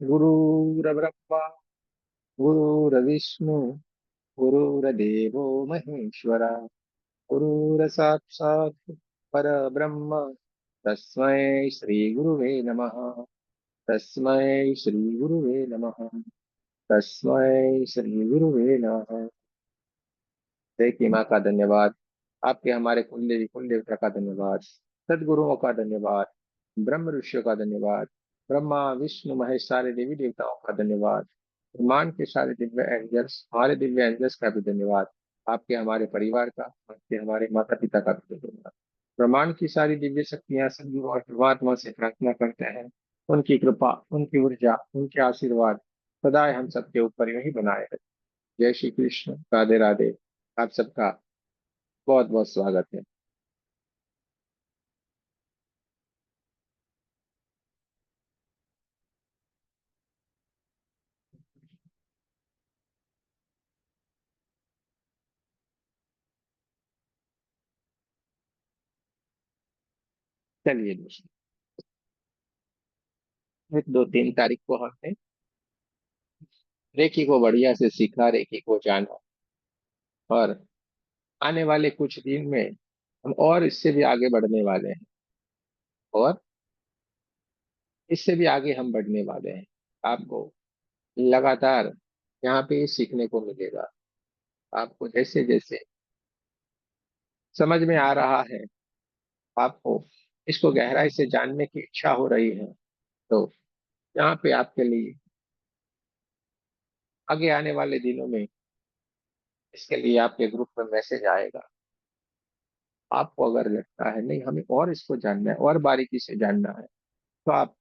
गुरुर्ब्रह्मा गुरुर्विष्णु गुरुर्देवो महेश्वर गुरुर्साक्षात् परब्रह्म तस्मै श्री गुरुवे नमः। तस्मै श्री गुरुवे नमः। तस्मै श्री गुरुवे नमः। देखिए माँ का धन्यवाद। आपके हमारे कुंडली विकुंड देवता का धन्यवाद। सदगुरुओं का धन्यवाद। ब्रह्म ऋषियों का धन्यवाद। ब्रह्मा विष्णु महेश सारे देवी देवताओं का धन्यवाद। ब्रह्मांड के सारे दिव्य एंजल्स हमारे दिव्य एंजल्स का भी धन्यवाद। आपके हमारे परिवार का आपके हमारे माता पिता का भी धन्यवाद। ब्रह्मांड की सारी दिव्य शक्तियां सदगुरु और परमात्मा से प्रार्थना करते हैं। उनकी कृपा उनकी ऊर्जा उनके आशीर्वाद सदा हम सबके ऊपर यही बनाए रहे। जय श्री कृष्ण राधे राधे। आप सबका बहुत बहुत स्वागत है। चलिए दोस्तों, फिर 2-3 तारीख को हमने रेकी को बढ़िया से सीखा, रेकी को जाना, और आने वाले कुछ दिन में हम और इससे भी आगे बढ़ने वाले हैं, और इससे भी आगे हम बढ़ने वाले हैं। आपको लगातार यहाँ पे सीखने को मिलेगा। आपको जैसे जैसे समझ में आ रहा है, आपको इसको गहराई से जानने की इच्छा हो रही है, तो यहाँ पे आपके लिए आगे आने वाले दिनों में इसके लिए आपके ग्रुप में मैसेज आएगा। आपको अगर लगता है नहीं हमें और इसको जानना है और बारीकी से जानना है, तो आप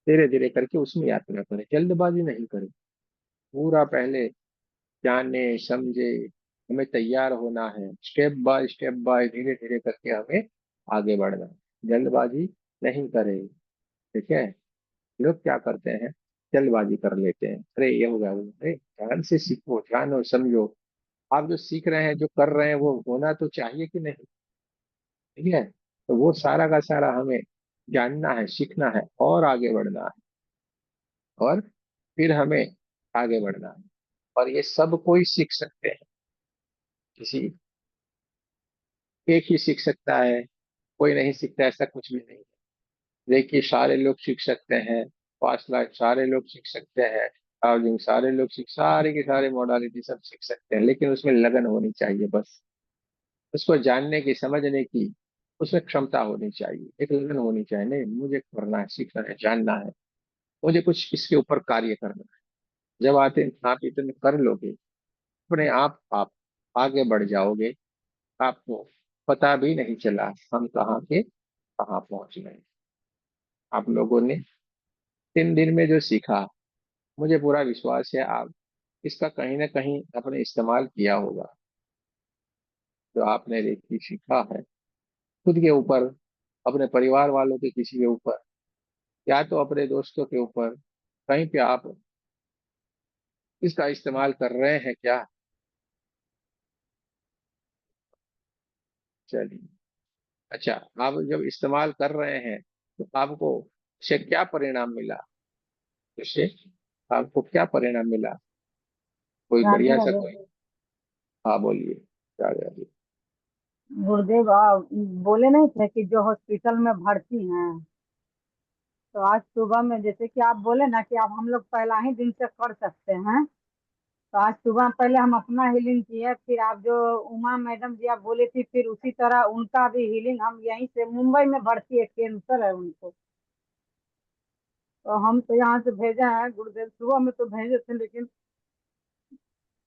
धीरे धीरे करके उसमें यात्रा करें, जल्दबाजी नहीं करें। पूरा पहले जाने समझे, हमें तैयार होना है, स्टेप बाय धीरे धीरे करके हमें आगे बढ़ना है। जल्दबाजी नहीं करें। ठीक है। लोग क्या करते हैं, जल्दबाजी कर लेते हैं, अरे ये हो गया वो, अरे ध्यान से सीखो, ध्यान और समझो। आप जो सीख रहे हैं जो कर रहे हैं वो होना तो चाहिए कि नहीं। ठीक है। तो वो सारा का सारा हमें जानना है, सीखना है और आगे बढ़ना है, और फिर हमें आगे बढ़ना है। और ये सब कोई सीख सकते हैं। किसी एक ही सीख सकता है, कोई नहीं सीखता, ऐसा कुछ भी नहीं है। देखिए सारे लोग सीख सकते हैं, फास्ट लाइफ सारे लोग सीख सकते हैं, ट्रैवलिंग सारे लोग सीख, सारे के सारे मॉडलिटी सब सीख सकते हैं, लेकिन उसमें लगन होनी चाहिए बस। उसको जानने की समझने की उसमें क्षमता होनी चाहिए, एक लगन होनी चाहिए, नहीं मुझे करना है, सीखना है, जानना है, मुझे कुछ इसके ऊपर कार्य करना है। जब आते आप इतने कर लोगे, अपने आप आगे बढ़ जाओगे। आपको पता भी नहीं चला हम कहाँ के कहाँ पहुंच गए। आप लोगों ने 3 दिन में जो सीखा, मुझे पूरा विश्वास है आप इसका कहीं ना कहीं अपने इस्तेमाल किया होगा। जो आपने रेकी सीखा है, खुद के ऊपर, अपने परिवार वालों के किसी के ऊपर, या तो अपने दोस्तों के ऊपर, कहीं पे आप इसका इस्तेमाल कर रहे हैं क्या। चलिए। अच्छा, आप जब इस्तेमाल कर रहे हैं तो आपको उससे क्या परिणाम मिला, उससे आपको क्या परिणाम मिला, कोई राधे बढ़िया सा राधे। कोई। हाँ बोलिए क्या करिए। गुरुदेव बोले नहीं थे कि जो हॉस्पिटल में भर्ती हैं, तो आज सुबह में जैसे कि आप बोले ना कि आप हम लोग पहला ही दिन से कर सकते हैं। तो आज सुबह पहले हम अपना हीलिंग किए, फिर आप जो उमा मैडम जी आप बोले थी, फिर उसी तरह उनका भी हीलिंग हम यहीं से मुंबई में भर्ती है, कैंसर है उनको। तो हम तो यहाँ से भेजे हैं गुरुदेव, सुबह में तो भेजे थे, लेकिन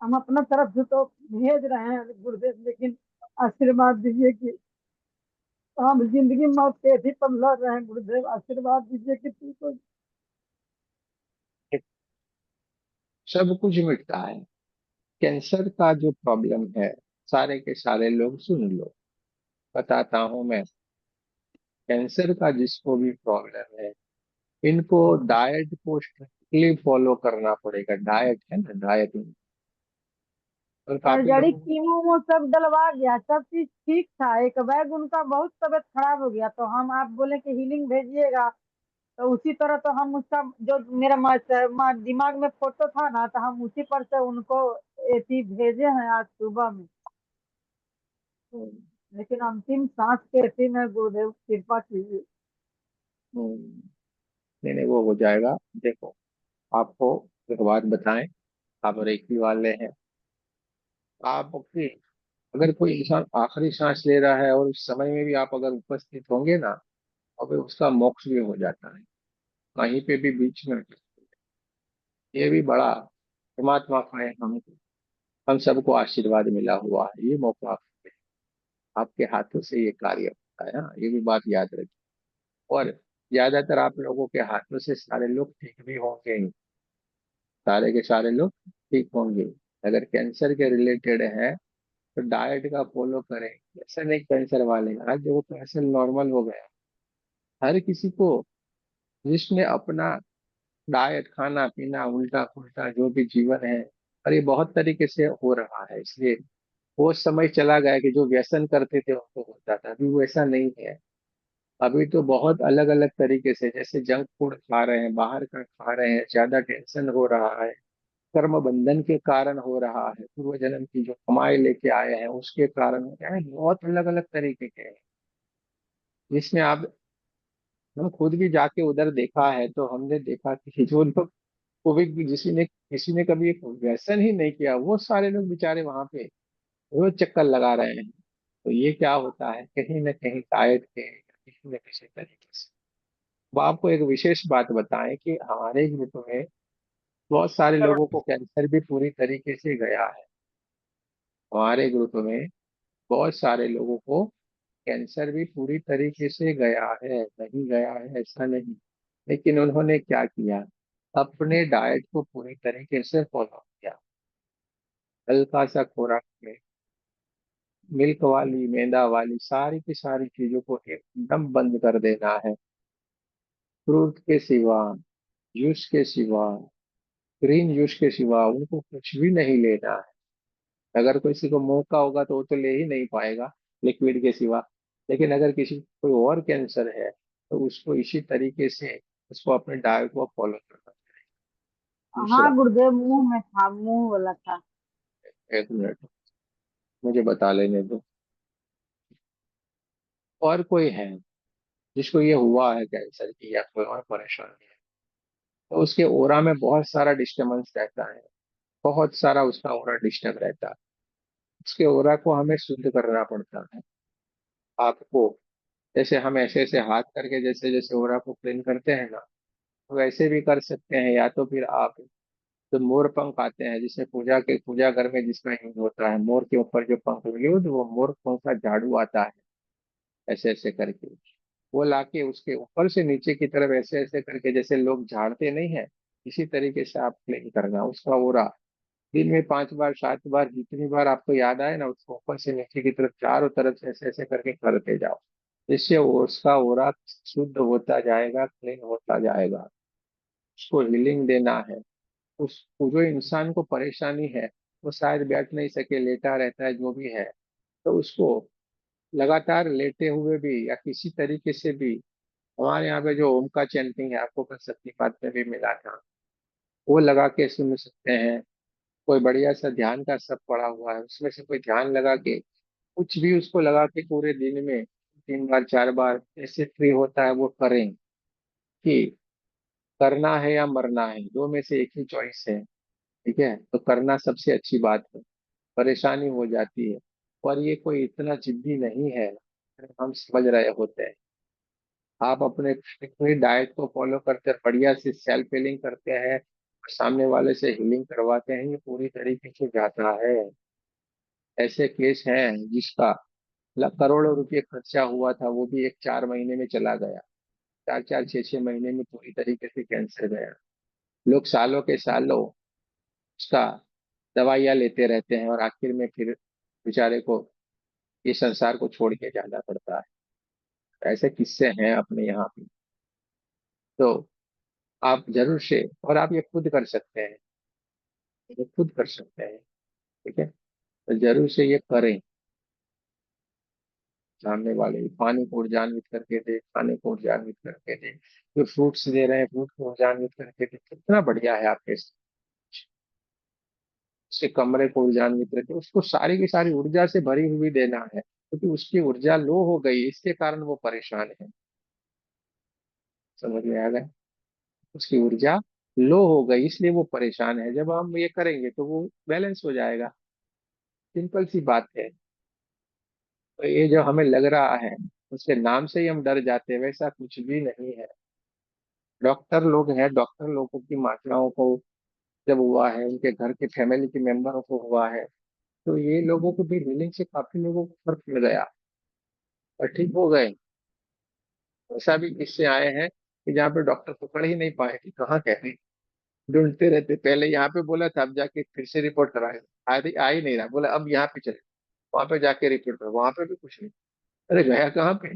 हम अपना तरफ से तो भेज रहे हैं गुरुदेव, लेकिन आशीर्वाद दीजिए कि हम जिंदगी मौत के थी पर लड़ रहे हैं गुरुदेव, आशीर्वाद दीजिए कि ठीक हो। सब कुछ मिटता है। कैंसर का जो प्रॉब्लम है, सारे के सारे लोग सुन लो, बताता हूं मैं। कैंसर का जिसको भी प्रॉब्लम है, इनको डाइट को स्ट्रिक्टली फॉलो करना पड़ेगा। डाइट है ना, डाइट। और काफी सर्जरी लोगों कीमो वो सब डलवा गया, सब चीज ठीक था, एक बैग उनका बहुत तबीयत खराब हो गया, तो हम आप बोले कि हीलिंग भेजिएगा। तो उसी तरह तो हम उसका जो मेरा दिमाग में फोटो था ना, तो हम उसी पर से उनको एथी भेजे हैं आज सुबह में। हम्म, लेकिन अंतिम सांस के एथी में गुरुदेव कृपा कीजिए। हम्म। नहीं नहीं, वो हो जाएगा। देखो, आपको एक बात बताएं, आप रेकी वाले हैं। आपकी अगर कोई इंसान आखिरी सांस ले रहा है और उस समय में भी आप अगर उपस्थित होंगे ना, तो फिर उसका मोक्ष भी हो जाता है वहीं पे भी, बीच में। ये भी बड़ा परमात्मा का है, हम सबको आशीर्वाद मिला हुआ है, ये मौका आपके हाथों से ये कार्य होता है। हाँ, ये भी बात याद रखिए। और ज्यादातर आप लोगों के हाथों से सारे लोग ठीक भी होंगे ही, सारे के सारे लोग ठीक होंगे। अगर कैंसर के रिलेटेड है तो डाइट का फॉलो करें। ऐसा नहीं कैंसर वाले का, आज वो कैंसर नॉर्मल हो गया हर किसी को, जिसने अपना डाइट, खाना पीना, उल्टा पुल्टा जो भी जीवन है, और ये बहुत तरीके से हो रहा है। इसलिए वो समय चला गया कि जो व्यसन करते थे उनको होता था, अभी वो ऐसा नहीं है। अभी तो बहुत अलग अलग तरीके से, जैसे जंक फूड खा रहे हैं, बाहर का खा रहे हैं, ज्यादा टेंशन हो रहा है, कर्म बंधन के कारण हो रहा है, पूर्व जन्म की जो कमाई लेके आए हैं उसके कारण हो रहा है, बहुत अलग अलग तरीके के हैं। जिसमें आप, हम खुद भी जाके उधर देखा है तो हमने देखा कि जो लोग को भी, किसी ने कभी एक व्यसन ही नहीं किया, वो सारे लोग बेचारे वहां पे रोज चक्कर लगा रहे हैं। तो ये क्या होता है, कहीं ना कहीं डाइट के या किसी न किसी तरीके से। वो आपको एक विशेष बात बताएं कि हमारे ग्रुप में बहुत सारे लोगों को कैंसर भी पूरी तरीके से गया है। हमारे ग्रुप में बहुत सारे लोगों को कैंसर भी पूरी तरीके से गया है, नहीं गया है ऐसा नहीं। लेकिन उन्होंने क्या किया, अपने डाइट को पूरी तरीके से फॉलो किया। हल्का सा खुराक में मिल्क वाली, मैदा वाली सारी की सारी चीजों को एकदम बंद कर देना है। फ्रूट के सिवा, जूस के सिवा, ग्रीन जूस के सिवा उनको कुछ भी नहीं लेना है। अगर किसी को मौका होगा तो वो तो ले ही नहीं पाएगा लिक्विड के सिवा। लेकिन अगर किसी को कोई और कैंसर है तो उसको इसी तरीके से उसको अपने डाइट को फॉलो करना चाहिए। हाँ दूसरा, गुरुदेव, मुंह में था, मुंह वाला था। एक मिनट मुझे बता लेने दो। और कोई है जिसको ये हुआ है कैंसर की, या कोई और परेशानी है, तो उसके ओरा में बहुत सारा डिस्टर्बेंस रहता है, बहुत सारा उसका ओरा डिस्टर्ब रहता है। उसके ओरा को हमें शुद्ध करना पड़ता है। आपको, जैसे हम ऐसे ऐसे हाथ करके जैसे जैसे ओरा को क्लीन करते हैं ना, तो वैसे भी कर सकते हैं। या तो फिर आप, जो मोर पंख आते हैं, जिसमें पूजा घर में जिसका यूज होता है, मोर के ऊपर जो पंख यूज, वो मोर पंख का झाड़ू आता है, ऐसे ऐसे करके वो लाके उसके ऊपर से नीचे की तरफ ऐसे ऐसे करके, जैसे लोग झाड़ते नहीं है, इसी तरीके से आप क्लीन करना उसका ओरा। दिन में 5 बार 7 बार, जितनी बार आपको याद आए ना, उसको ऊपर से नीचे की तरफ चारों तरफ से ऐसे ऐसे करके करते जाओ। इससे उसका ओरा शुद्ध होता जाएगा, क्लीन होता जाएगा। उसको हीलिंग देना है। उस जो इंसान को परेशानी है, वो शायद बैठ नहीं सके, लेटा रहता है, जो भी है, तो उसको लगातार लेटे हुए भी या किसी तरीके से भी, हमारे यहाँ पे जो ओम का चैंटिंग है, आपको कल शक्तिपात में भी मिला था, वो लगा के सुन सकते हैं। कोई बढ़िया सा ध्यान का सब पड़ा हुआ है, उसमें से कोई ध्यान लगा के, कुछ भी उसको लगा के पूरे दिन में 3 बार 4 बार ऐसे फ्री होता है वो करें। कि करना है या मरना है, दो में से एक ही चॉइस है। ठीक है, तो करना सबसे अच्छी बात है। परेशानी हो जाती है, और ये कोई इतना जिद्दी नहीं है, हम समझ रहे होते हैं। आप अपने अपनी डाइट को फॉलो करते हैं, बढ़िया से सेल्फ हीलिंग करते हैं, सामने वाले से हीलिंग करवाते हैं, ये पूरी तरीके से जाता है। ऐसे केस हैं जिसका करोड़ों रुपए खर्चा हुआ था, वो भी एक 4 महीने में चला गया। 4 4 6 6 महीने में पूरी तरीके से कैंसर गया। लोग सालों के सालों उसका दवाइयाँ लेते रहते हैं, और आखिर में फिर बेचारे को ये संसार को छोड़ के जाना पड़ता है। ऐसे किस्से हैं अपने यहाँ पे। तो आप जरूर से, और आप ये खुद कर सकते हैं, ये खुद कर सकते हैं। ठीक है, तो जरूर से ये करें। सामने वाले पानी को ऊर्जान्वित करके दे, खाने को ऊर्जान्वित करके दे, जो फ्रूट्स दे रहे हैं फ्रूट को ऊर्जान्वित करके दे, कितना बढ़िया है आपके उसके कमरे को ऊर्जान्वित करके, उसको सारी की सारी ऊर्जा से भरी हुई देना है, क्योंकि उसकी ऊर्जा लो हो गई इसके कारण वो परेशान है। समझ में आ गया? उसकी ऊर्जा लो हो गई इसलिए वो परेशान है, जब हम ये करेंगे तो वो बैलेंस हो जाएगा। सिंपल सी बात है। तो ये जो हमें लग रहा है उसके नाम से ही हम डर जाते हैं, वैसा कुछ भी नहीं है। डॉक्टर लोग हैं, डॉक्टर लोगों की माताओं को जब हुआ है, उनके घर के फैमिली के मेंबरों को हुआ है, तो ये लोगों को भी हीलिंग से काफी लोगों को फर्क मिल गया और ठीक हो गए। ऐसा भी किस्से आए हैं कि जहाँ पे डॉक्टर पकड़ ही नहीं पाए कि कहाँ कहते, ढूंढते रहते, पहले यहाँ पे बोला था अब जाके फिर से रिपोर्ट कराए, आ ही नहीं रहा, बोला अब यहाँ पे चले, वहां पे जाके रिपोर्ट करा, वहां पे भी कुछ नहीं। अरे गया कहाँ पे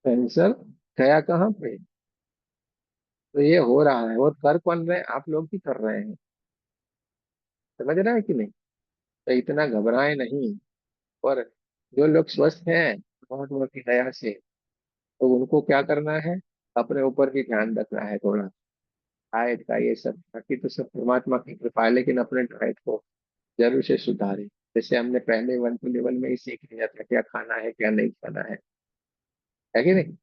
कैंसर, गया कहाँ पे? तो ये हो रहा है, और कर कौन रहे हैं? आप लोग ही कर रहे हैं। समझ रहे हैं कि नहीं? तो इतना घबराए नहीं। और जो लोग स्वस्थ हैं बहुत बहुत की दया से, तो उनको क्या करना है, अपने ऊपर भी ध्यान रखना है थोड़ा, डाइट का ये सब, बाकी तो सब परमात्मा की कृपा है, लेकिन अपने डाइट को जरूर से सुधारें। जैसे हमने पहले 1 2 लेवल में ही सीख लिया था क्या खाना है क्या नहीं खाना है कि नहीं?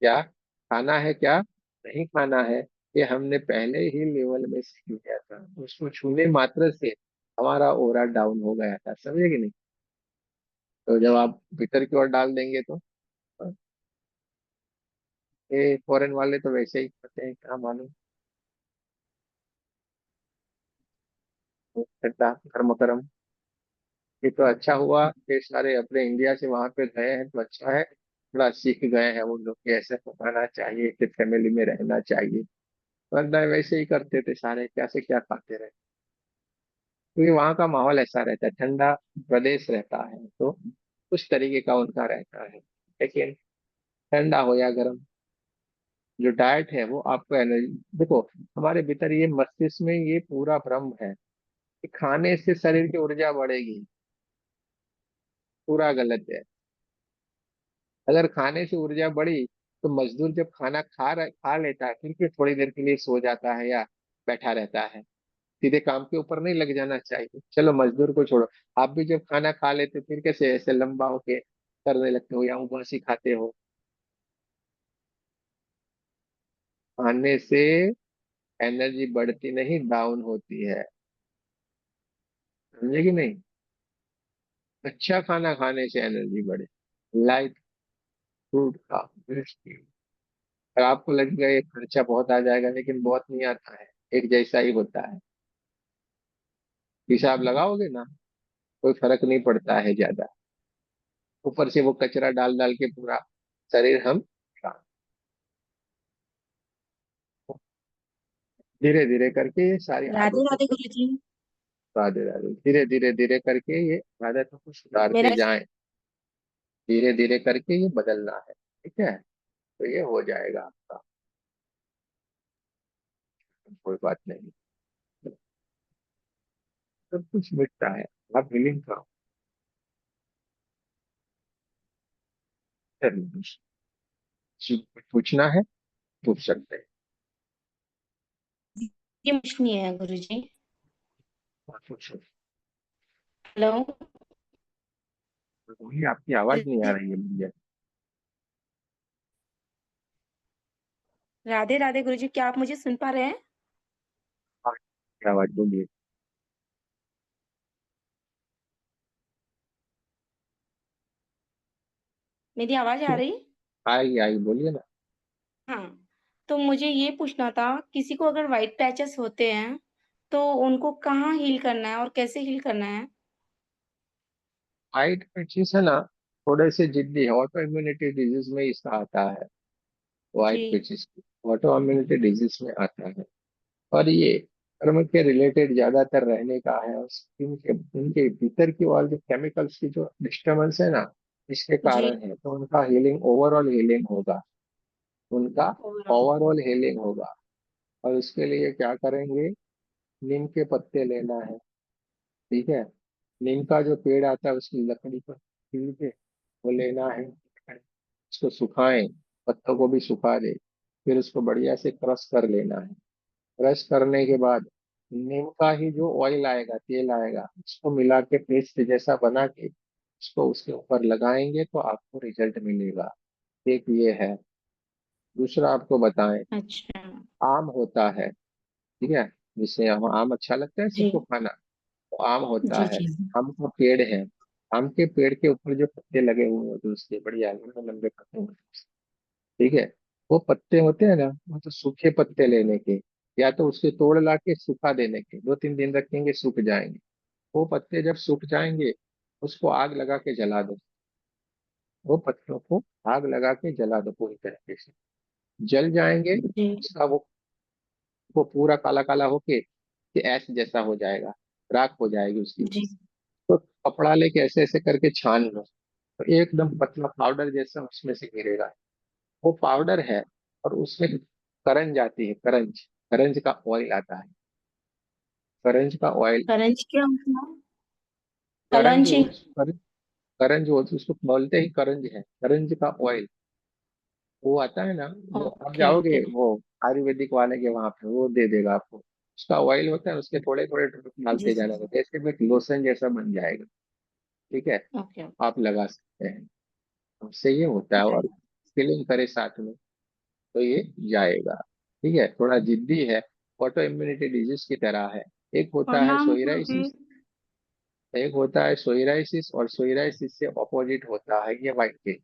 क्या खाना है क्या नहीं खाना है, ये हमने पहले ही लेवल में सीख लिया था। उसको छूने मात्र से हमारा ओरा डाउन हो गया था, समझे कि नहीं? तो जब आप भीतर की ओर डाल देंगे तो ये फॉरेन वाले तो वैसे ही करते हैं, क्या मालूम। करता कर्म कर्म। ये तो अच्छा हुआ कि सारे अपने इंडिया से वहां पे गए हैं, तो अच्छा है, थोड़ा सीख गए हैं वो लोग कि ऐसे पकाना चाहिए, कि फैमिली में रहना चाहिए। वरना वैसे ही करते थे सारे, क्या से क्या खाते रहे। क्योंकि वहाँ का माहौल ऐसा रहता है, ठंडा प्रदेश रहता है, तो उस तरीके का उनका रहता है। लेकिन ठंडा हो या गर्म, जो डाइट है वो आपको एनर्जी, देखो हमारे भीतर ये मस्तिष्क में ये पूरा भ्रम है कि खाने से शरीर की ऊर्जा बढ़ेगी। पूरा गलत है। अगर खाने से ऊर्जा बढ़ी तो मजदूर जब खाना खा लेता है फिर भी थोड़ी देर के लिए सो जाता है या बैठा रहता है। सीधे काम के ऊपर नहीं लग जाना चाहिए। चलो मजदूर को छोड़ो, आप भी जब खाना खा लेते हो फिर कैसे ऐसे लंबा होके करने लगते हो या उबासी खाते हो? खाने से एनर्जी बढ़ती नहीं, डाउन होती है। समझे कि नहीं? अच्छा खाना खाने से एनर्जी बढ़े, लाइट फ्रूट खा, और आपको लगेगा ये खर्चा बहुत आ जाएगा, लेकिन बहुत नहीं आता है, एक जैसा ही होता है। हिसाब लगाओगे ना, कोई फर्क नहीं पड़ता है ज्यादा। ऊपर से वो कचरा डाल डाल के पूरा शरीर हम, धीरे धीरे करके ये सारी राधे आदतों राधे को, गुरु जी। राधे राधे, धीरे धीरे धीरे करके ये आदतों को मेरा सुधारते जाएं। धीरे धीरे करके ये बदलना है, ठीक है? तो ये हो जाएगा आपका, कोई बात नहीं, सब कुछ मिटता है। आप हीलिंग का कुछ पूछना है, पूछ सकते हैं। ये कुछ नहीं है गुरु जी। आप पूछो। हेलो। वही आपकी आवाज नहीं आ रही है मुझे। राधे राधे गुरु जी, क्या आप मुझे सुन पा रहे हैं? क्या आवाज बोलिए। मेरी आवाज आ रही? आई आई बोलिए ना। हाँ। तो मुझे ये पूछना था, किसी को अगर व्हाइट पैचेस होते हैं तो उनको कहाँ हील करना है और कैसे हील करना है? हाइट पिचिस है ना, थोड़े से जिद्दी है, ऑटो इम्यूनिटी डिजीज में इसका आता है। जी। White patches auto immunity disease में आता है। और ये कर्म के रिलेटेड ज्यादातर रहने का है, और स्किन के उनके भीतर की और जो केमिकल्स की जो डिस्टर्बेंस है ना, इसके जी। कारण है, तो उनका हीलिंग ओवरऑल हीलिंग होगा। उनका ओवरऑल। ओवरऑल हीलिंग होगा। और उसके लिए क्या करेंगे, नीम के पत्ते लेना है, ठीक है? नीम का जो पेड़ आता है उसकी लकड़ी पर ठीक है, वो लेना है, उसको सुखाएं, पत्तों को भी सुखा दे, फिर उसको बढ़िया से क्रश कर लेना है। क्रश करने के बाद नीम का ही जो ऑयल आएगा, तेल आएगा, उसको मिला के पेस्ट जैसा बना के उसको उसके ऊपर लगाएंगे तो आपको रिजल्ट मिलेगा। एक ये है। दूसरा आपको बताएं, अच्छा। आम होता है, ठीक है, जिसे हम आम अच्छा लगता है जी। सबको खाना, तो आम होता जी है, जी। आम का पेड़ है, आम के पेड़ के ऊपर जो पत्ते लगे हुए होते हैं उसके बढ़िया लंबे लंबे पत्ते होते हैं, ठीक है, वो पत्ते होते हैं ना, वो तो सूखे पत्ते लेने के, या तो उसके तोड़ ला के सुखा देने के, 2-3 दिन रखेंगे सूख जाएंगे। वो पत्ते जब सूख जाएंगे उसको आग लगा के जला दो, वो पत्तों को आग लगा के जला दो पूरी तरीके से, जल जाएंगे, जी उसका वो पूरा काला काला होके कि ऐश जैसा हो जाएगा, राख हो जाएगी उसकी। जी। तो कपड़ा लेके ऐसे ऐसे करके छान लो, तो एकदम पतला पाउडर जैसा उसमें से गिरेगा। वो पाउडर है, और उसमें करंज आती है, करंज, करंज का ऑयल आता है, करंज का ऑयल। करंज क्या मतलब? करंज कलौंजी। करंज, करंज वो उसको बोलते ही करंज है, करंज का ऑयल। वो आता है ना, वो आप ओके जाओगे ओके। वो आयुर्वेदिक वाले के वहां पे, वो दे देगा आपको। उसका ऑयल होता है, उसके थोड़े थोड़े ड्रॉप जी डालते जी। जाना होता है, इसके में एक लोशन जैसा बन जाएगा, ठीक है, ओके ओके। आप लगा सकते हैं। उससे ये होता है, और फीलिंग करे साथ में तो ये जाएगा। ठीक है, थोड़ा जिद्दी है, ऑटो इम्यूनिटी डिजीज की तरह है। एक और होता है नाम गुरुजी? सोइराइसिस, एक होता है सोइराइसिस, और सोइराइसिस से ऑपोजिट होता है ये व्हाइट केस।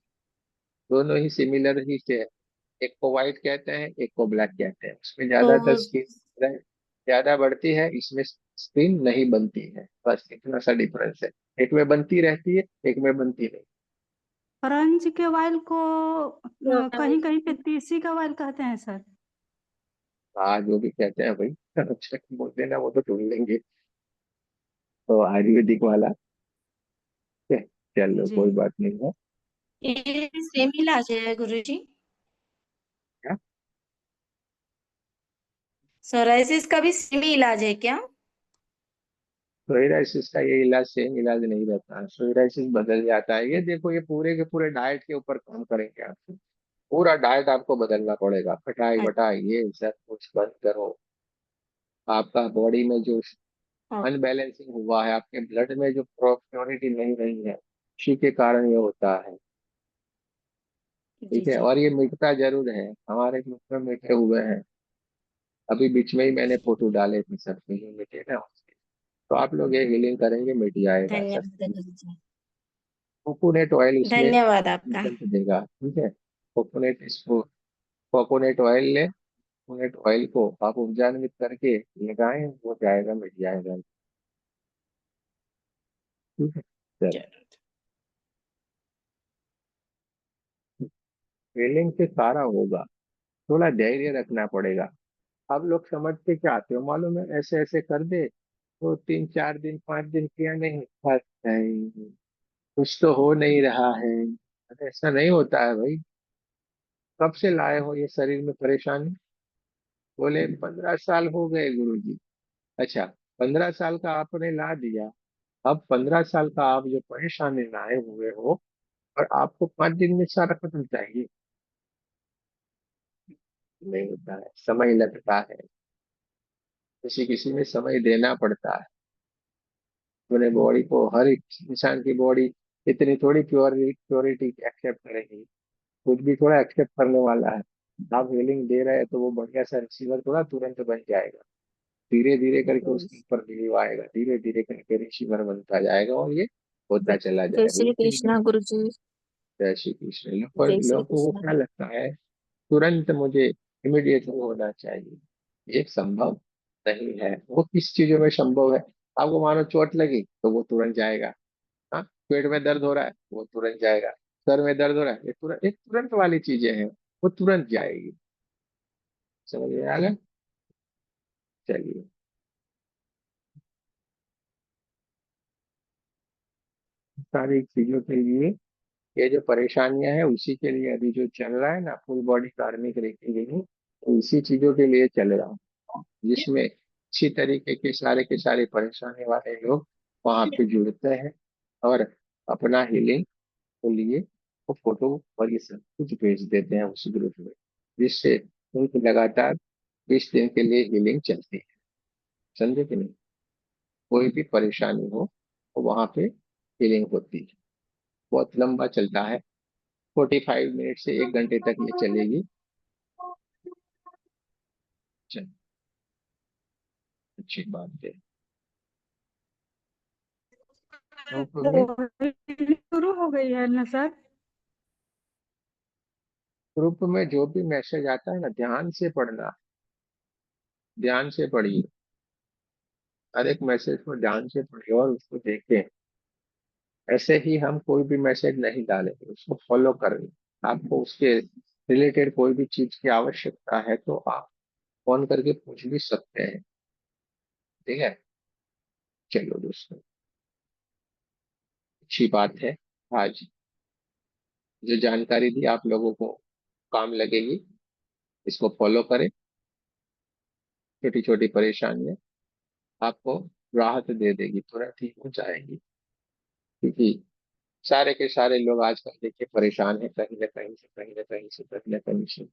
दोनों ही सिमिलर ही से है। एक को व्हाइट कहते हैं, एक को ब्लैक कहते हैं, उसमें ज्यादातर तो स्किन ज्यादा बढ़ती है, इसमें स्किन नहीं बनती है, बस इतना सा डिफरेंस है। एक में बनती रहती है, एक में बनती नहीं। करंज के वाइल को कहीं कहीं पे तीसी का वाइल कहते हैं सर। हाँ, जो भी कहते हैं भाई, अच्छा बोल देना, वो तो ढूंढ लेंगे। तो आयुर्वेदिक वाला, ठीक है, चलो जी। कोई बात नहीं है। ये सेम इलाज है गुरुजी? क्या? सोराइसिस का भी सेम ही इलाज है क्या? सोरियासिस का ये इलाज सेम इलाज नहीं रहता है, सोरियासिस बदल जाता है। ये देखो, ये पूरे के पूरे डाइट के ऊपर काम करेंगे आप, पूरा डाइट आपको बदलना पड़ेगा, खटाई वटाई ये सब कुछ बंद करो। आपका बॉडी में जो अच्छा। अनबैलेंसिंग हुआ है, आपके ब्लड में जो प्योरिटी नहीं रही है, उसी के कारण ये होता है। जी ठीक है, जी। और ये मिटता जरूर है, हमारे ग्रुप में मिटे हुए हैं, अभी बीच में ही मैंने फोटो डाले थे सब, ये मिटे ना। तो आप लोग ये हीलिंग करेंगे, मिट जाएगा सब। धन्यवाद गुरुजी। कोकोनट ऑयल इसमें धन्यवाद आपका। रिजल्ट देगा, ठीक है। कोकोनट इसको, कोकोनट ऑयल ले, कोकोनट ऑयल को आप उपजान्वित करके लगाएं, वो जाएगा, मिट जाएगा, ठीक है। चलो, चलो। हीलिंग से सारा होगा, थोड़ा धैर्य रखना पड़ेगा। आप लोग समझते क्या आते हो मालूम है, ऐसे ऐसे कर दे तो 3-4 दिन 5 दिन किया नहीं, बस नहीं, कुछ तो हो नहीं रहा है। अरे ऐसा नहीं होता है भाई। कब से लाए हो ये शरीर में परेशानी? बोले 15 साल हो गए गुरुजी। अच्छा, 15 साल का आपने ला दिया, अब 15 साल का आप जो परेशानी लाए हुए हो, और आपको 5 दिन में सारा खत्म चाहिए? नहीं होता है, समय लगता है, किसी किसी में समय देना पड़ता है। अपने बॉडी को, हर एक इंसान की बॉडी इतनी थोड़ी प्योरिटी एक्सेप्ट करेगी, कुछ भी थोड़ा एक्सेप्ट करने वाला है। आप हीलिंग दे रहे हैं तो वो बढ़िया सा रिसीवर थोड़ा तुरंत बन जाएगा, धीरे धीरे करके उसके ऊपर बिलीव आएगा, धीरे धीरे करके रिसीवर बनता जाएगा, और ये होता चला जय जाएगा, श्री इसीलिए। कृष्णा गुरुजी। जय श्री कृष्ण। पर जय श्री लोगों को कृष्णा। क्या लगता है, तुरंत मुझे इमिडिएटली होना चाहिए, एक संभव नहीं है। वो किस चीजों में संभव है? आपको मानो चोट लगी तो वो तुरंत जाएगा, हाँ, पेट में दर्द हो रहा है वो तुरंत जाएगा, सर में दर्द हो रहा है, एक तुरंत वाली चीजें हैं, वो तुरंत जाएगी। समझ में आ गया? चलिए, सारी चीजों के लिए, ये जो परेशानियां हैं उसी के लिए अभी जो चल रहा है ना, फुल बॉडी कार्मिक रीडिंग, तो इसी चीजों के लिए चल रहा हूँ, जिसमें अच्छी तरीके के सारे परेशानी वाले लोग वहां पे जुड़ते हैं, और अपना हीलिंग आपको लिए वो फोटो और ये सब कुछ भेज देते हैं उस ग्रुप में, जिससे उनकी लगातार 20 दिन के लिए हीलिंग चलती है। समझे कि नहीं? कोई भी परेशानी हो तो वहां पे हीलिंग होती है। बहुत लंबा चलता है, 45 मिनट से 1 घंटे तक ये चलेगी। चल, अच्छी बात है। ग्रुप में तो शुरू हो गई है ना सर? ग्रुप में जो भी मैसेज आता है ना, ध्यान से पढ़ना, ध्यान से पढ़िए। हर एक मैसेज को ध्यान से पढ़िए और उसको देखें। ऐसे ही हम कोई भी मैसेज नहीं डालेंगे, उसको फॉलो करेंगे। आपको उसके रिलेटेड कोई भी चीज की आवश्यकता है तो आप फोन करके पूछ भी सकते हैं। ठीक है? चलो दोस्तों, अच्छी बात है। आज जो जानकारी दी आप लोगों को काम लगेगी, इसको फॉलो करें। छोटी छोटी परेशानियां आपको राहत दे देगी, तुरंत ठीक हो जाएगी। क्योंकि सारे के सारे लोग आजकल देखिए परेशान है, कहीं ना कहीं से, कहीं ना कहीं से, कहीं ना कहीं से।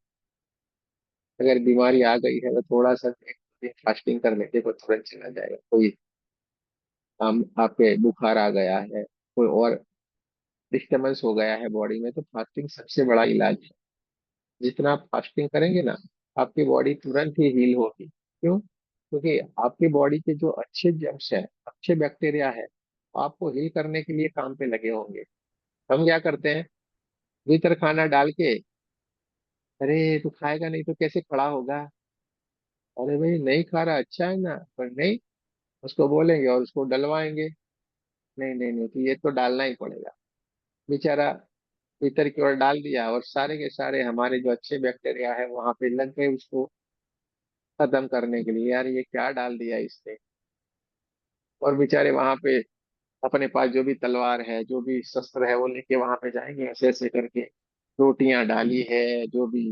अगर बीमारी आ गई है तो थोड़ा सा एक दिन फास्टिंग कर लेते तो तुरंत चला जाएगा। कोई हम आपके बुखार आ गया है, कोई और डिस्टर्बेंस हो गया है बॉडी में, तो फास्टिंग सबसे बड़ा इलाज है। जितना आप फास्टिंग करेंगे ना, आपकी बॉडी तुरंत ही हील होगी। क्यों? क्योंकि आपकी बॉडी के जो अच्छे जर्म्स है, अच्छे बैक्टीरिया है, आपको हील करने के लिए काम पे लगे होंगे। हम क्या करते हैं, भीतर खाना डाल के, अरे तू खाएगा नहीं तो कैसे खड़ा होगा, अरे भाई नहीं खा रहा, अच्छा है ना, पर नहीं, उसको बोलेंगे और उसको डलवाएंगे। नहीं नहीं नहीं, तो ये तो डालना ही पड़ेगा। बेचारा भीतर की ओर डाल दिया और सारे के सारे हमारे जो अच्छे बैक्टीरिया है वहां पे लग गए उसको खत्म करने के लिए। यार ये क्या डाल दिया इसने। और बेचारे वहां पे अपने पास जो भी तलवार है, जो भी शस्त्र है, वो लेके वहां पे जाएंगे, ऐसे ऐसे करके रोटियां डाली है, जो भी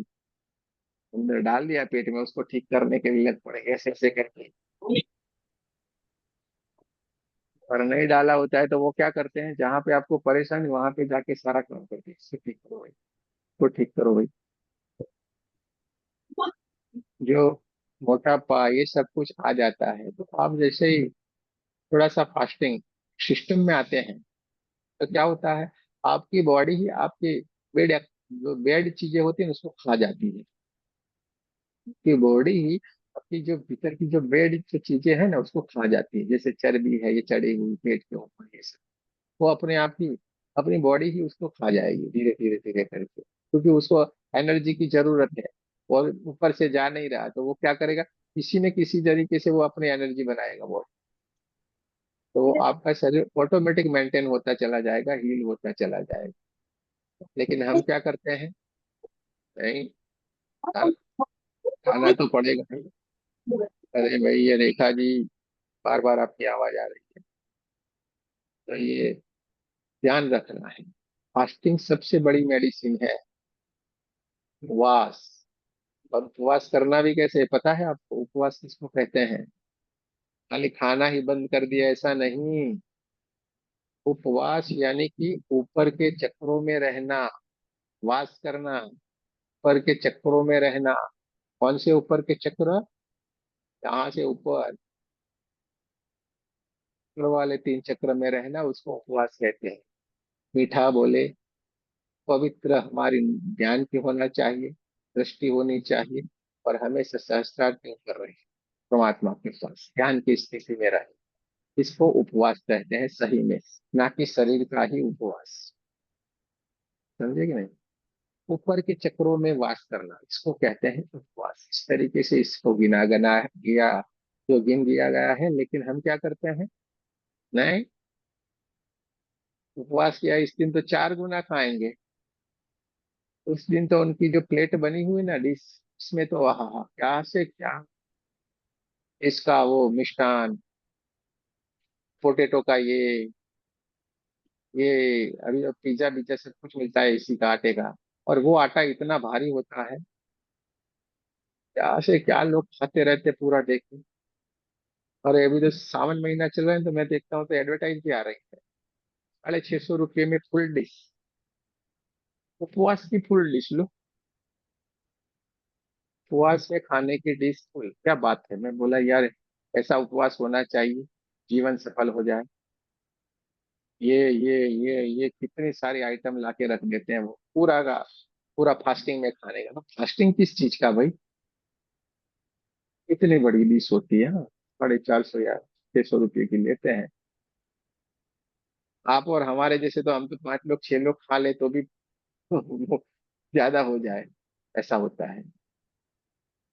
अंदर डाल दिया पेट में, उसको ठीक करने के लिए लग पड़ेंगे ऐसे ऐसे करके। और नहीं डाला होता है तो वो क्या करते हैं, जहाँ पे आपको परेशानी वहां पे जाके सारा काम करते हैं, इसको ठीक करो भाई, इसको ठीक करो भाई। जो मोटापा ये सब कुछ आ जाता है, तो आप जैसे ही थोड़ा सा फास्टिंग सिस्टम में आते हैं, तो क्या होता है, आपकी बॉडी ही आपकी बेड, जो बेड चीजें होती हैं उसको खा जाती है। आपकी बॉडी ही आपकी जो भीतर की जो बेड जो चीजें हैं ना उसको खा जाती है। जैसे चर्बी है ये चढ़ी हुई पेट के ऊपर, ये सब वो अपने आप ही, अपनी बॉडी ही उसको खा जाएगी धीरे धीरे धीरे करके, क्योंकि उसको एनर्जी की जरूरत है और ऊपर से जा नहीं रहा, तो वो क्या करेगा, किसी न किसी तरीके से वो अपनी एनर्जी बनाएगा वो। तो वो आपका शरीर ऑटोमेटिक मेंटेन होता चला जाएगा, हील होता चला जाएगा। लेकिन हम क्या करते हैं, नहीं, खाना तो पड़ेगा नहीं। अरे भाई ये रेखा जी, बार बार आपकी आवाज आ रही है, तो ये ध्यान रखना है। फास्टिंग सबसे बड़ी मेडिसिन है। उपवास, और उपवास करना भी कैसे है पता है आपको? उपवास किसको कहते हैं? खाली खाना ही बंद कर दिया ऐसा नहीं। उपवास यानी कि ऊपर के चक्रों में रहना, वास करना, ऊपर के चक्रों में रहना। कौन से ऊपर के चक्र? यहाँ से ऊपर चक्र वाले 3 चक्र में रहना, उसको उपवास कहते हैं। मीठा बोले, पवित्र हमारी ध्यान की होना चाहिए, दृष्टि होनी चाहिए, और हमेशा सहस्त्रार्थ क्यों कर रहे हैं, परमात्मा के पास ध्यान की स्थिति में रहे। इसको उपवास कहते हैं सही में, ना कि शरीर का ही उपवास। समझे कि नहीं? ऊपर के चक्रों में वास करना, इसको कहते हैं उपवास। इस तरीके से इसको गिना गना गया, जो गिन दिया गया है। लेकिन हम क्या करते हैं, नहीं, उपवास किया इस दिन तो 4 गुना खाएंगे। उस दिन तो उनकी जो प्लेट बनी हुई ना डिश, इसमें तो आहा हा, क्या से क्या, इसका वो मिष्टान, पोटेटो का ये अभी जो पिज्जा विज्जा सब कुछ मिलता है इसी का आटे का, और वो आटा इतना भारी होता है, क्या से क्या लोग खाते रहते पूरा देखते। और अभी तो सावन महीना चल रहा है तो मैं देखता हूँ तो एडवर्टाइज भी आ रही है, 650 रुपये में फुल डिश। उपवास की फुल डिश लो, उपवास में खाने की डिश फुल, क्या बात है। मैं बोला यार ऐसा उपवास होना चाहिए, जीवन सफल हो जाए। ये कितने सारे आइटम ला के रख देते हैं, वो पूरा का पूरा फास्टिंग में खाने का। फास्टिंग किस चीज का भाई, इतनी बड़ी डिश होती है ना, 450 या 600 रुपये की लेते हैं। आप और हमारे जैसे तो हम तो 5 लोग 6 लोग खा ले तो भी वो ज्यादा हो जाए, ऐसा होता है।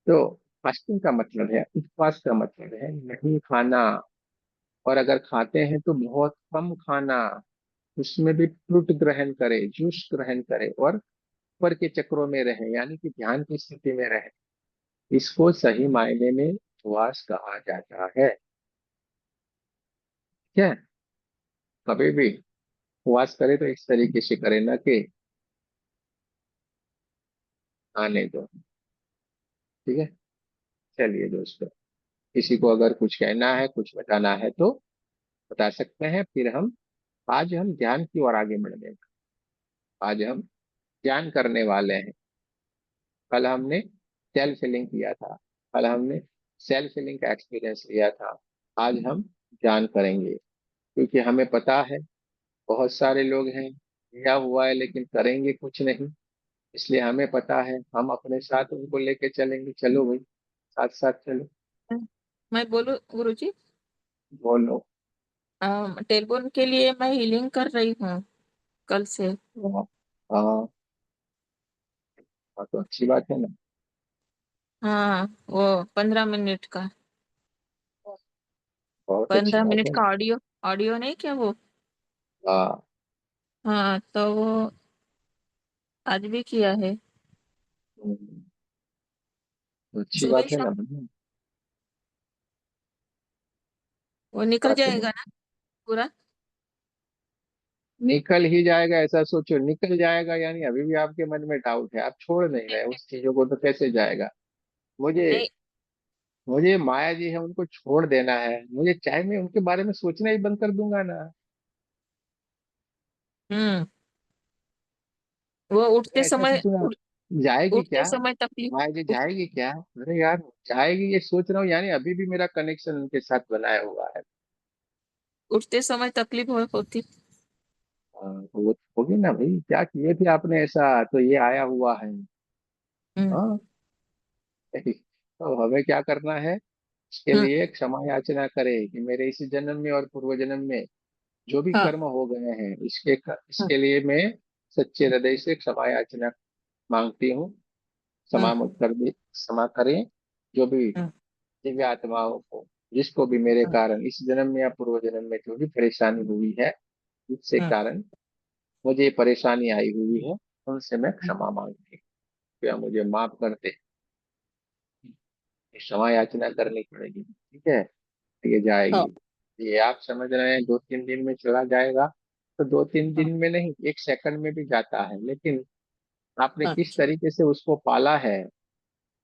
तो फास्टिंग का मतलब है, उपवास का मतलब है नहीं खाना। और अगर खाते हैं तो बहुत कम खाना, उसमें भी फ्रूट ग्रहण करे, जूस ग्रहण करे, और ऊपर के चक्रों में रहे, यानी कि ध्यान की स्थिति में रहे। इसको सही मायने में उपवास कहा जाता है। क्या, कभी भी उपवास करे तो इस तरीके से करे, ना कि आने दो। ठीक है। चलिए दोस्तों, किसी को अगर कुछ कहना है, कुछ बताना है तो बता सकते हैं, फिर हम आज हम ध्यान की ओर आगे बढ़ने। आज हम ध्यान करने वाले हैं। कल हमने सेल्फ हीलिंग किया था, कल हमने सेल्फ हीलिंग का एक्सपीरियंस लिया था। आज हम ध्यान करेंगे, क्योंकि हमें पता है बहुत सारे लोग हैं, लिया हुआ है लेकिन करेंगे कुछ नहीं। इसलिए हमें पता है, हम अपने साथ उनको लेके चलेंगे। चलो भाई, साथ साथ चलो। मैं बोलूं गुरुजी? बोलो। टेलबोन के लिए मैं हीलिंग कर रही हूँ कल से। हाँ हाँ, तो अच्छी बात है ना। हाँ, वो 15 मिनट का, बहुत अच्छी 15 मिनट बात है का ना। ऑडियो, ऑडियो नहीं क्या वो? हाँ, हाँ, तो वो आज भी किया है। हम्म, तो अच्छी सुबह बात है शाम ना भैया। वो निकल बात है ना, जाएगा ना पूरा? निकल ही जाएगा ऐसा सोचो, निकल जाएगा यानी अभी भी आपके मन में डाउट है, आप छोड़ नहीं रहे उस चीजों को, तो कैसे जाएगा। मुझे नहीं। मुझे माया जी है, उनको छोड़ देना है मुझे, चाहे मैं उनके बारे में सोचना ही बंद कर दूंगा ना। हम्म। वो उठते ऐसा समय सोचूंगा, जाएगी उठते क्या, समय तकलीफ। माया जी उठ, जाएगी क्या। अरे यार जाएगी ये सोच रहा हूँ, यानी अभी भी मेरा कनेक्शन उनके साथ बनाया हुआ है। उठते समय तकलीफ होती। हाँ, तो वो होगी ना भाई, क्या किए थे आपने ऐसा, तो ये आया हुआ है। हम्म। हाँ, तो हमें क्या करना है, इसके हम्म। लिए क्षमा याचना करे कि मेरे इस जन्म में और पूर्व जन्म में जो भी हाँ। कर्म हो गए हैं, हाँ। इसके लिए मैं सच्चे हृदय से क्षमा याचना मांगती हूँ। हाँ। क्षमा करें जो भी हाँ। दिव्य आत्माओं को, जिसको भी मेरे हाँ। कारण इस जन्म में या पूर्व जन्म में जो भी परेशानी हुई है, जिससे हाँ। कारण मुझे ये परेशानी आई हुई है, उनसे मैं हाँ। क्षमा मांगती हूँ। क्या मुझे माफ कर दे, क्षमा याचना करनी पड़ेगी। ठीक है, ये हाँ। जाएगी। ये आप समझ रहे हैं 2-3 दिन में चला जाएगा, तो 2-3 दिन हाँ। में नहीं, 1 सेकंड में भी जाता है, लेकिन आपने हाँ। किस तरीके से उसको पाला है,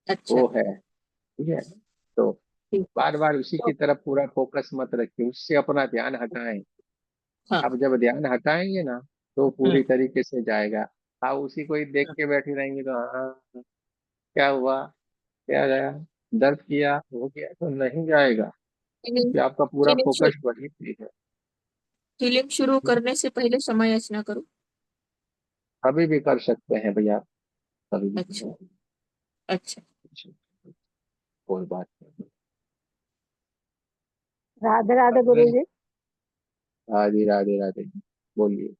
अच्छा। वो है। ठीक है। तो ठीक। बार बार उसी तो की तरफ पूरा फोकस मत रखिए, उससे अपना ध्यान हटाएं। हाँ। आप जब ध्यान हटाएंगे ना, तो हम्म। पूरी तरीके से जाएगा। आप उसी को ही देख हाँ। के बैठी रहेंगे तो हाँ, क्या हुआ, क्या गया, दर्द किया, हो गया, तो नहीं जाएगा, हीलिंग कि आपका पूरा हीलिंग फोकस वही पे है। हीलिंग शुरू करने से पहले समय याचना करो। कभी भी कर सकते हैं भैया, कभी भी अच्छा। करो। अच्छा। कोई बात नहीं। राधे राधे गुरु अपने, जी। राधे राधे राधे, बोलिए।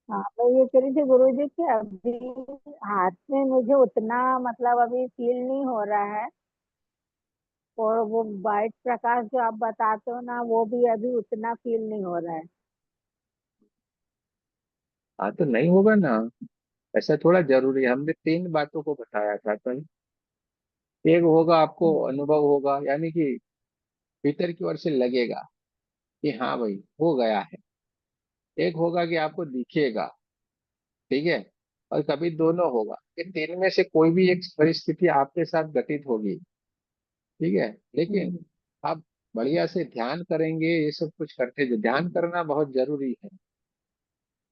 हाँ, मैं ये कह रही थी गुरु जी कि अभी हाथ में मुझे उतना मतलब अभी फील नहीं हो रहा है, और वो वाइट प्रकाश जो आप बताते हो ना, वो भी अभी उतना फील नहीं हो रहा है। हाँ, तो नहीं होगा ना, ऐसा थोड़ा जरूरी है। हमने 3 बातों को बताया था, तो एक होगा आपको अनुभव होगा, यानी कि भीतर की ओर से लगेगा कि हाँ भाई हो गया है। एक होगा कि आपको दिखेगा। ठीक है। और कभी दोनों होगा, कि 3 में से कोई भी एक परिस्थिति आपके साथ घटित होगी। ठीक है। लेकिन हम्म। आप बढ़िया से ध्यान करेंगे, ये सब कुछ करते, ध्यान करना बहुत जरूरी है।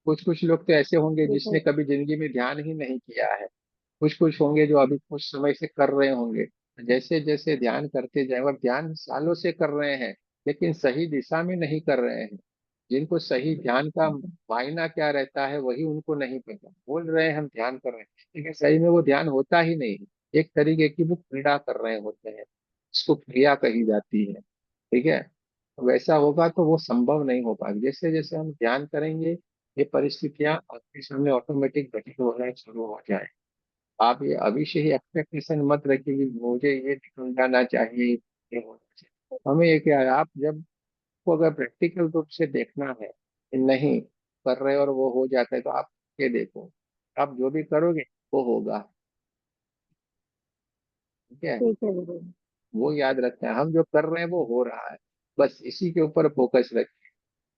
कुछ कुछ लोग तो ऐसे होंगे ठीक जिसने है। कभी जिंदगी में ध्यान ही नहीं किया है। कुछ कुछ होंगे जो अभी कुछ समय से कर रहे होंगे। जैसे जैसे ध्यान करते जाए, और ध्यान सालों से कर रहे हैं लेकिन सही दिशा में नहीं कर रहे हैं। जिनको सही ध्यान का मायना क्या रहता है वही उनको नहीं पता, बोल रहे हैं हम ध्यान कर रहे हैं लेकिन सही में वो ध्यान होता ही नहीं। एक तरीके की वो क्रीड़ा कर रहे होते हैं, इसको क्रिया कही जाती है। ठीक है। वैसा होगा तो वो संभव नहीं हो पाएगा। जैसे जैसे हम ध्यान करेंगे ये परिस्थितियां आपके सामने ऑटोमेटिक घटित होना शुरू हो जाए। आप ये अभी से ही एक्सपेक्टेशन मत रखिए कि मुझे ये निकल जाना चाहिए, ये होना चाहिए। हमें ये क्या है, आप जब को अगर प्रैक्टिकल रूप से देखना है कि नहीं कर रहे और वो हो जाता है तो आप ये देखो, आप जो भी करोगे वो होगा। ठीक है। ठीक है गुरु। वो याद रखना है, हम जो कर रहे हैं वो हो रहा है। बस इसी के ऊपर फोकस रखिए।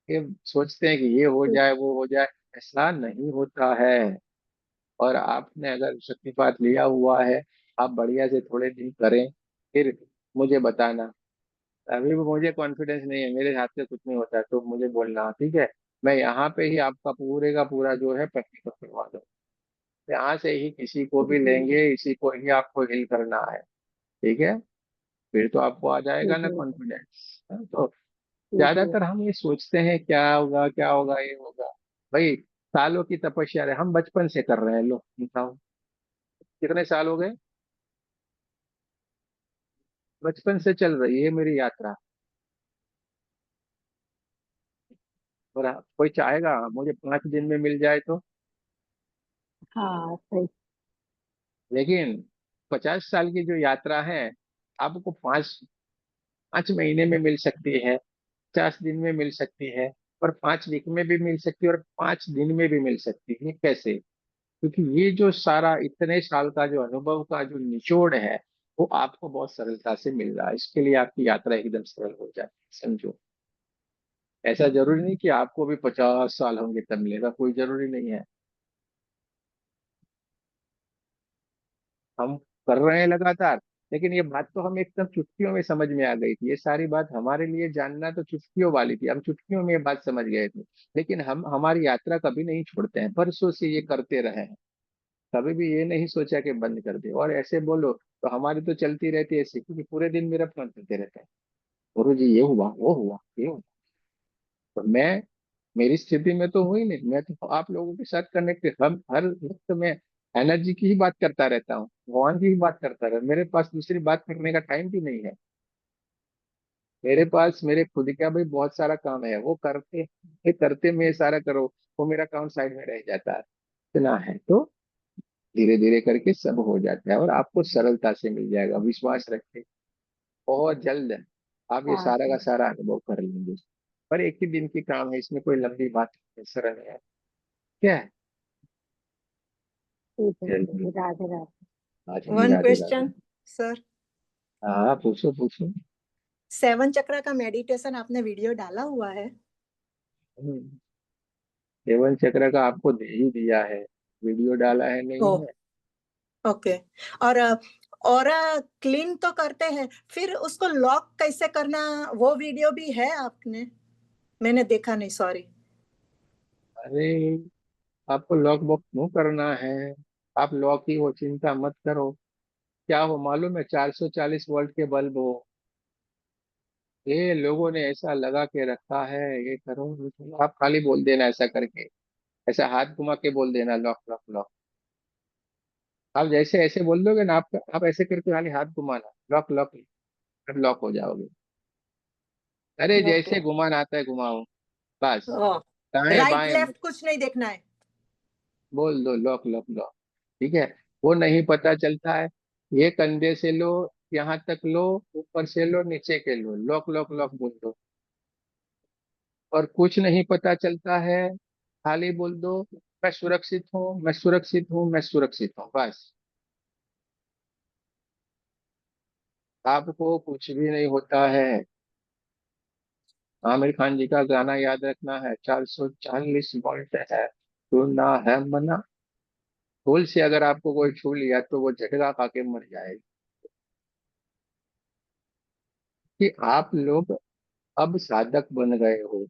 ये सोचते हैं कि ये हो ठीक। जाए वो हो जाए, ऐसा नहीं होता है। और आपने अगर शक्तिपात लिया हुआ है, आप बढ़िया से थोड़े दिन करें, फिर मुझे बताना। अभी भी मुझे कॉन्फिडेंस नहीं है, मेरे हाथ से कुछ नहीं होता है तो मुझे बोलना, ठीक है। मैं यहाँ पे ही आपका पूरे का पूरा जो है प्रैक्टिकल करवा दूँ। यहाँ से ही किसी को भी ठीक है गुरु। लेंगे, इसी को ही आपको हिल करना है। ठीक है। फिर तो आपको आ जाएगा ठीक ना है गुरु। कॉन्फिडेंस। तो ठीक है। ज्यादातर हम ये सोचते हैं क्या होगा क्या होगा ये होगा। भाई सालों की तपस्या है, हम बचपन से कर रहे हैं। लो बताओ कितने साल हो गए, बचपन से चल रही है मेरी यात्रा। और कोई चाहेगा मुझे 5 दिन में मिल जाए तो, हाँ सही। लेकिन 50 साल की जो यात्रा है आपको 5 5 महीने में मिल सकती है, 50 दिन में मिल सकती है, और 5 वीक में भी मिल सकती है, और 5 दिन में भी मिल सकती है। कैसे? क्योंकि ये जो सारा इतने साल का जो अनुभव का जो निचोड़ है वो आपको बहुत सरलता से मिल रहा है। इसके लिए आपकी यात्रा एकदम सरल हो जाती है, समझो। ऐसा जरूरी नहीं कि आपको भी 50 साल होंगे तब मिलेगा, कोई जरूरी नहीं है। हम कर रहे हैं लगातार, लेकिन ये बात तो हम एकदम चुटकियों में समझ में आ गई थी। ये सारी बात हमारे लिए जानना तो चुटकियों वाली थी, हम चुटकियों में ये बात समझ गए थे। लेकिन हम हमारी यात्रा कभी नहीं छोड़ते हैं, बरसों से ये करते रहे हैं। कभी भी ये नहीं सोचा कि बंद कर दे। और ऐसे बोलो तो हमारी तो चलती रहती है ऐसे, क्योंकि पूरे दिन मेरा फोन चलते रहता है। गुरु जी ये हुआ वो हुआ ये हुआ। तो मैं, मेरी स्थिति में तो हुई नहीं, मैं तो आप लोगों के साथ कनेक्टेड, हम हर वक्त में एनर्जी की ही बात करता रहता हूँ, भगवान की ही बात करता रहता, मेरे पास दूसरी बात करने का टाइम भी नहीं है। मेरे पास मेरे खुद का भी बहुत सारा काम है, वो करते करते मैं सारा करो, वो मेरा काम साइड में रह जाता है। इतना है तो धीरे धीरे करके सब हो जाता है और आपको सरलता से मिल जाएगा, विश्वास रखें। बहुत जल्द आप ये हाँ सारा का सही। सारा अनुभव कर लेंगे। पर एक ही दिन की काम है, इसमें कोई लंबी बात नहीं है, सरल है। क्या है? ठीक है चलिए। गुरु। राधे राधे। आज भी one Radhe Radhe. Question sir. हाँ पूछो पूछो। 7 चक्र का मेडिटेशन आपने वीडियो डाला हुआ है? हम्म, सेवन चक्र का आपको दे ही दिया है, वीडियो डाला है ओ, नहीं है। ओके। और ऑरा क्लीन तो करते हैं, फिर उसको लॉक कैसे करना, वो वीडियो भी है आपने? मैंने देखा नहीं, सॉरी। अरे आपको लॉक बॉक क्यों करना है? आप लॉक ही हो, चिंता मत करो। क्या हो मालूम है, 440 वोल्ट के बल्ब हो, ये लोगों ने ऐसा लगा के रखा है, ये करो वो करो। आप खाली बोल देना ऐसा करके, ऐसा हाथ घुमा के बोल देना लॉक लॉक लॉक। आप जैसे ऐसे बोल दोगे ना, आप ऐसे करके खाली हाथ घुमाना, लॉक लॉक, लॉक हो जाओगे। अरे ओके। जैसे घुमाना आता है घुमाओ, बस। ओ, दाएं राइट बाएं लेफ्ट कुछ नहीं देखना है? बोल दो लॉक लॉक लॉक। ठीक है। वो नहीं पता चलता है, ये कंधे से लो, यहाँ तक लो, ऊपर से लो, नीचे के लो, लॉक लॉक लॉक बोल दो। और कुछ नहीं पता चलता है, खाली बोल दो मैं सुरक्षित हूँ मैं सुरक्षित हूँ मैं सुरक्षित हूँ, बस। आपको कुछ भी नहीं होता है। आमिर खान जी का गाना याद रखना है, 440 वोल्ट है, तू ना है मना। भूल से अगर आपको कोई छू लिया तो वो झटका खा के मर जाएगा। कि आप लोग अब साधक बन गए हो।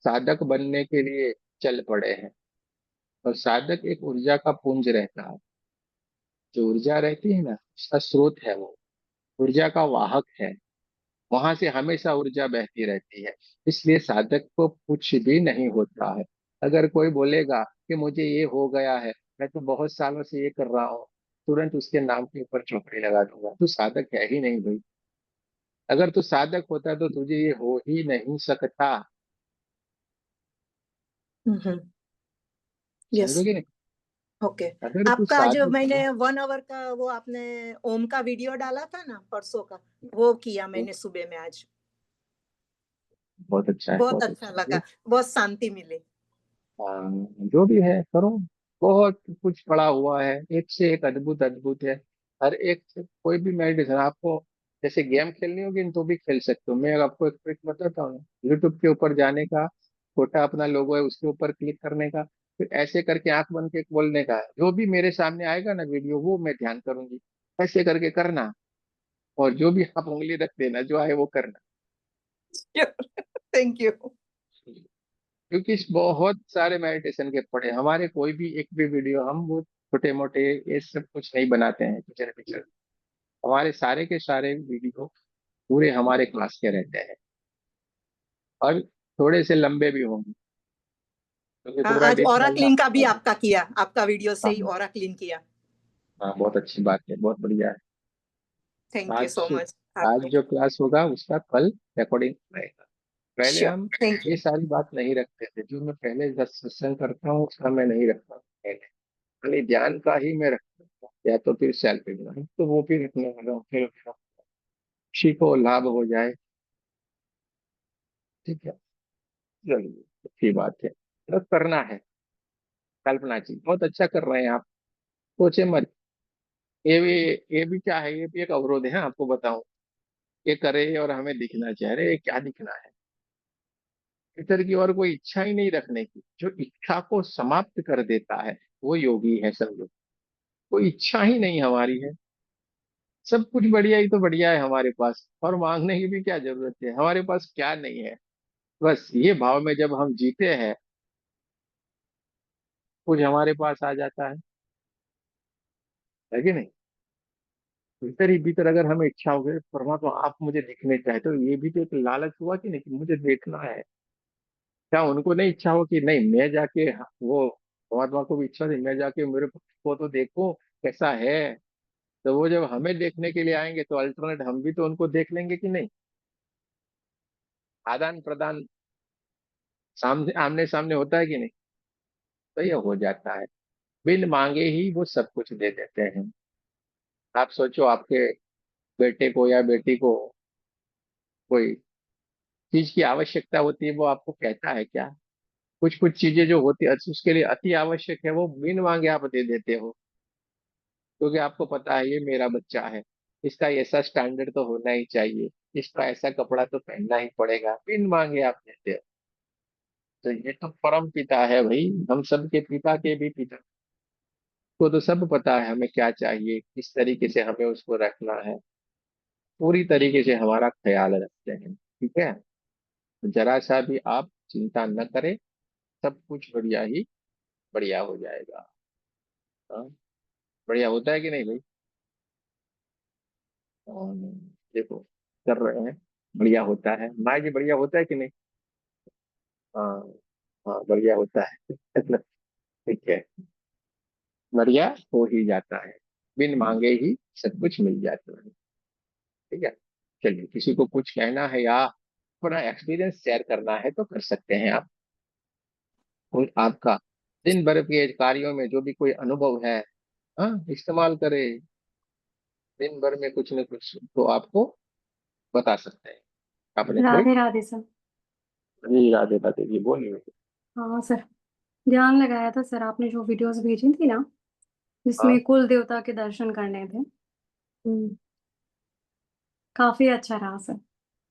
साधक बनने के लिए चल पड़े हैं। और साधक एक ऊर्जा का पुंज रहता है। जो ऊर्जा रहती है ना, उसका स्रोत है वो, ऊर्जा का वाहक है। वहां से हमेशा ऊर्जा बहती रहती है। इसलिए साधक को कुछ भी नहीं होता है। अगर कोई बोलेगा कि मुझे ये हो गया है, मैं तो बहुत सालों से ये कर रहा हूँ, तुरंत उसके नाम के ऊपर चौकड़ी लगा दूंगा। तू साधक है ही नहीं भाई। अगर तू साधक होता तो तुझे ये हो ही नहीं सकता। यस। समझोगे नहीं? ओके। अगर तू आपका जो साधक मैंने है। 1 आवर का वो आपने ओम का वीडियो डाला था ना परसों का, वो किया मैंने सुबह में आज। बहुत अच्छा है, बहुत बहुत अच्छा अच्छा है। लगा, बहुत शांति मिली। हाँ, जो भी है करो। बहुत कुछ पड़ा हुआ है, एक से एक अद्भुत अद्भुत है। हर एक से कोई भी मेडिटेशन आपको, जैसे गेम खेलनी होगी तो भी खेल सकते हो। मैं आपको एक ट्रिक बताता हूँ। यूट्यूब के ऊपर जाने का, छोटा अपना लोगो है उसके ऊपर क्लिक करने का, फिर ऐसे करके आंख बंद के बोलने का, जो भी मेरे सामने आएगा ना वीडियो वो मैं ध्यान करूंगी। ऐसे करके करना, और जो भी आप उंगली रख देना, जो आए वो करना। Thank you. क्योंकि इस बहुत सारे मेडिटेशन के पढ़े हमारे, कोई भी एक भी वीडियो हम वो छोटे मोटे ये सब कुछ नहीं बनाते हैं पिक्चर पिक्चर। हमारे सारे के सारे वीडियो पूरे हमारे क्लास के रहते हैं, और थोड़े से लंबे भी होंगे क्योंकि हाँ, पूरा आज डीप ऑरा डालना। क्लीन का भी आपका किया, आपका वीडियो से ही हाँ, ऑरा क्लीन किया। हाँ, बहुत अच्छी बात है, बहुत बढ़िया है। थैंक यू सो आज मच आज आपको। जो क्लास होगा उसका कल रिकॉर्डिंग रहेगा। पहले श्योर, हम थैंक ये यू। सारी बात नहीं रखते थे, जो मैं पहले दस सत्संग करता हूँ उसका मैं नहीं रखता हूँ पहले। खाली ध्यान का ही मैं रखता हूँ, या तो फिर सेल्फ इग्नोरेंस, तो वो भी रखने वाला हूँ। फिर किसी को लाभ हो जाए, ठीक है, चलिए अच्छी बात है। तो करना है, कल्पना जी बहुत अच्छा कर रहे हैं आप। सोचे मत। ये भी क्या है, ये भी एक अवरोध है, आपको बताऊं। ये करे और हमें दिखना चाहिए, अरे ये क्या दिखना है। भीतर की और कोई इच्छा ही नहीं रखने की, जो इच्छा को समाप्त कर देता है वो योगी है, समझो। कोई इच्छा ही नहीं हमारी है। सब कुछ बढ़िया ही तो बढ़िया है हमारे पास, और मांगने की भी क्या जरूरत है, हमारे पास क्या नहीं है। बस ये भाव में जब हम जीते हैं, कुछ हमारे पास आ जाता है कि नहीं। भीतर ही भीतर अगर हमें इच्छा हो गई, परमात्मा आप मुझे दिखने चाहे, तो ये भी तो एक लालच हुआ कि नहीं, कि मुझे देखना है। क्या उनको नहीं इच्छा हो कि नहीं मैं जाके, वो परमात्मा को भी इच्छा थी मैं जाके मेरे को तो देखूं कैसा है। तो वो जब हमें देखने के लिए आएंगे तो अल्टरनेट हम भी तो उनको देख लेंगे कि नहीं। आदान प्रदान सामने आमने सामने होता है कि नहीं। तो ये हो जाता है, बिन मांगे ही वो सब कुछ दे देते हैं। आप सोचो, आपके बेटे को या बेटी को कोई चीज की आवश्यकता होती है, वो आपको कहता है क्या। कुछ कुछ चीजें जो होती है उसके लिए अति आवश्यक है, वो बिन मांगे आप दे देते हो, क्योंकि आपको पता है ये मेरा बच्चा है, इसका ऐसा स्टैंडर्ड तो होना ही चाहिए, इसका ऐसा कपड़ा तो पहनना ही पड़ेगा, बिन मांगे आप देते हो। तो ये तो परम पिता है भाई, हम सब के पिता के भी पिता को तो सब पता है हमें क्या चाहिए, किस तरीके से हमें उसको रखना है। पूरी तरीके से हमारा ख्याल रखते हैं, ठीक है। तो जरा सा भी आप चिंता न करें, सब कुछ बढ़िया ही बढ़िया हो जाएगा। हाँ, बढ़िया होता है कि नहीं भाई। और देखो, कर रहे हैं, बढ़िया होता है, माँ जी बढ़िया होता है कि नहीं। हाँ, हाँ बढ़िया होता है। ठीक है, बढ़िया हो ही जाता है, बिन मांगे ही सब कुछ मिल जाता है, ठीक है। चलिए, किसी को कुछ कहना है या अपना एक्सपीरियंस शेयर करना है तो कर सकते हैं आप। आपका दिन भर के कार्यों में जो भी कोई अनुभव है, हाँ इस्तेमाल करें। दिन भर में कुछ न कुछ तो आपको बता सकते हैं। आपने कोई, राधे राधे सर। जी राधे राधे जी बोलिए। हाँ सर, ध्यान लगाया था सर, आपने जो वीडियोस भेजी थी ना, हाँ, जिसमें कुल देवता के दर्शन करने थे। काफी अच्छा रहा सर,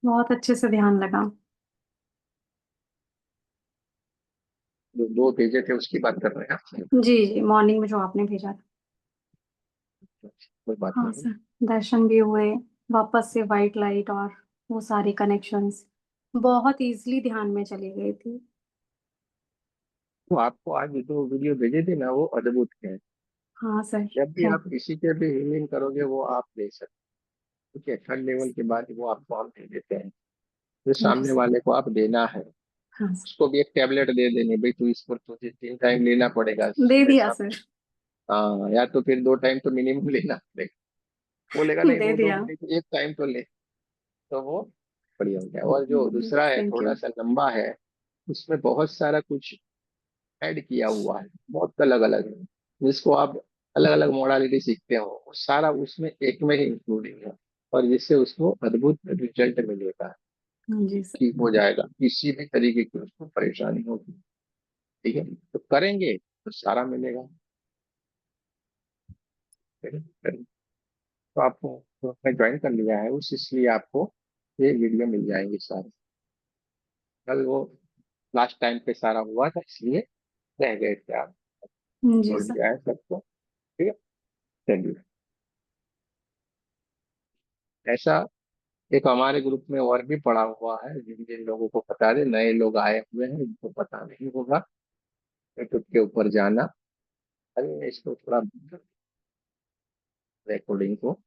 बहुत अच्छे से ध्यान लगा। जो दो भेजे थे उसकी बात कर रहे हैं आप। जी जी, मॉर्निंग में जो आपने भेजा था। कोई बात हाँ नहीं। सर, दर्शन भी हुए, वापस से वाइट लाइट और वो सारे कनेक्शंस बहुत इजीली ध्यान में चली गई थी। तो आपको आज जो वीडियो भेजे थे ना वो अद्भुत है। हाँ सर। जब भी थैंक आप किसी के भी हीलिंग करोगे वो आप दे सकते हो, ठीक है। थर्ड लेवल के बाद वो आपको हम दे देते हैं। जो थैंक यू सामने सर। वाले को आप देना है हाँ सर। उसको भी एक टेबलेट दे देनी, भाई तू इसको तुझे 3 टाइम लेना पड़ेगा दे सुबह दिया शाम। सर। हाँ, या तो फिर 2 टाइम तो मिनिमम लेना पड़ेगा। बोलेगा नहीं दे वो दो दिया। नहीं तो 1 टाइम तो ले, तो वो बढ़िया हो गया। और जो दूसरा है थैंक थोड़ा यू। सा लंबा है, उसमें बहुत सारा कुछ ऐड किया हुआ है, बहुत अलग अलग है, जिसको आप अलग अलग मोडालिटी सीखते हो वो सारा उसमें एक में ही इंक्लूडिंग है। और जिससे उसको अद्भुत रिजल्ट मिलेगा, हाँ जी सर। ठीक हो जाएगा, किसी भी तरीके की उसको परेशानी होगी, ठीक है। तो करेंगे तो सारा मिलेगा, ठीक है? तो आपको तो आपने ज्वाइन कर लिया है उस, इसलिए आपको ये वीडियो मिल जाएंगे सारे। कल वो लास्ट टाइम पे सारा हुआ था इसलिए रह गए थे आप, जी छोड़ सर। दिया है सबको, ठीक है। चलिए, ऐसा एक हमारे ग्रुप में और भी पड़ा हुआ है, जिन जिन लोगों को पता है, नए लोग आए हुए हैं जिनको पता नहीं होगा, यूट्यूब के ऊपर जाना। अरे मैं इसको थोड़ा रिकॉर्डिंग को